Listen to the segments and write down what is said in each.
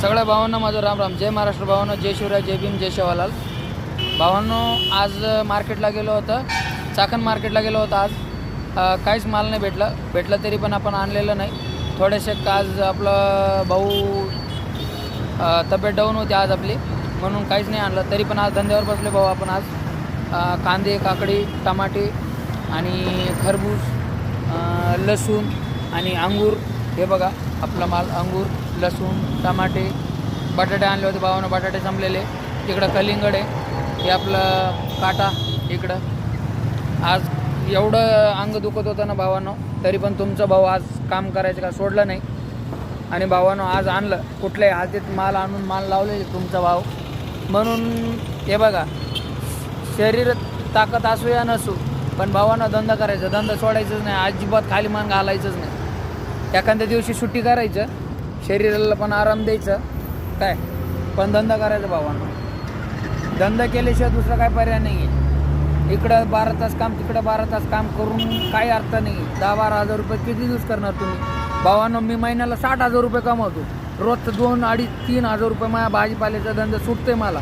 सगळ्या भावांना माझं राम राम. जय महाराष्ट्र भावांनो, जय शिवराय, जय भीम, जय शेवालाल. भावांनो, आज मार्केटला गेलो होतं, चाकण मार्केटला गेलो होतं. आज काहीच माल नाही भेटलं तरी पण आपण आणलेलं नाही. थोडेसे आज आपलं भाऊ तब्येत डाऊन होती आज आपली, म्हणून काहीच नाही आणलं. तरी पण आज धंद्यावर बसले भाऊ आपण. आज कांदे, काकडी, टमाटे आणि खरबूज, लसूण आणि अंगूर. हे बघा आपला माल, अंगूर, लसूण, टमाटे, बटाटे आणले होते भावानं. बटाटे संपलेले. इकडं कलिंगड आहे, हे आपलं काटा इकडं. आज एवढं अंग दुखत होतं ना भावानं, तरी पण तुमचा भाऊ आज काम करायचं का सोडलं नाही. आणि भावानं आज आणलं. कुठल्याही हातीत माल आणून माल लावले तुमचा भाऊ. म्हणून हे बघा, शरीर ताकद असू या नसू, पण भावानं धंदा करायचा, धंदा सोडायचंच नाही. अजिबात खाली मान घालायचंच नाही. एखाद्या दिवशी सुट्टी करायचं, शरीराला पण आराम द्यायचं काय, पण धंदा करायचा भावानं. धंदा केल्याशिवाय दुसरा काय पर्याय नाही आहे. इकडं 12 तास काम, तिकडं 12 तास काम करून काही अर्थ नाही. 10-12 हजार रुपये किती दिवस करणार तुम्ही भावानं? मी महिन्याला 60,000 रुपये कमावतो. रोजचं 2-2.5-3 हजार रुपये माझ्या भाजीपाल्याचा धंदा सुटतोय मला.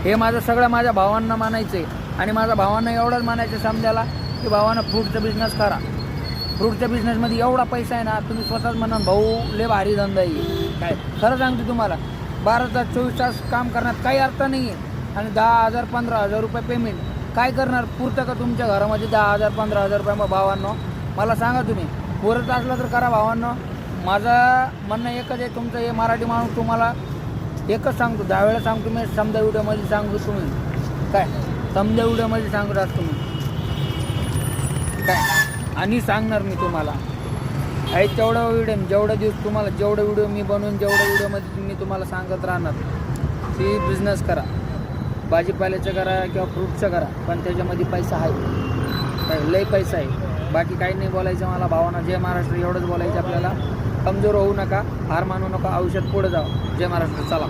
हे माझं सगळं माझ्या भावांना मानायचं आहे. आणि माझ्या भावांना एवढंच मानायचं समजायला की भावानं फ्रूटचा बिझनेस करा. फ्रूटच्या बिझनेसमध्ये एवढा पैसा आहे ना, तुम्ही स्वतःच म्हणा भाऊ लय भारी धंदा आहे. काय खरं सांगते तुम्हाला, 12 तास 24 तास काम करण्यात काही अर्थ नाही आहे. आणि 10,000-15,000 रुपये पेमेंट काय करणार? पुरतं का तुमच्या घरामध्ये 10,000-15,000 रुपये? मग भावांनो मला सांगा, तुम्ही पुरत असलं तर करा भावांनो. माझं म्हणणं एकच आहे, तुमचं हे मराठी माणूस तुम्हाला एकच सांगतो, 10 वेळा सांगतो मी. समजा व्हिडिओमध्ये सांगतो तुम्ही काय, समजा व्हिडिओमध्ये सांगत असतो तुम्ही काय, आणि सांगणार मी तुम्हाला. आहे तेवढा व्हिडिओ, जेवढा दिवस तुम्हाला, जेवढं व्हिडिओ मी बनवून, जेवढ्या व्हिडिओमध्ये मी तुम्हाला सांगत राहणार की बिझनेस करा, भाजीपाल्याचं करा किंवा फ्रूटचं करा, पण त्याच्यामध्ये पैसा आहे, काय लय पैसा आहे. बाकी काही नाही बोलायचं मला भावांना. जय महाराष्ट्र एवढंच बोलायचं आपल्याला. कमजोर होऊ नका, हार मानू नका, आयुष्यात पुढे जावं. जय महाराष्ट्र. चला.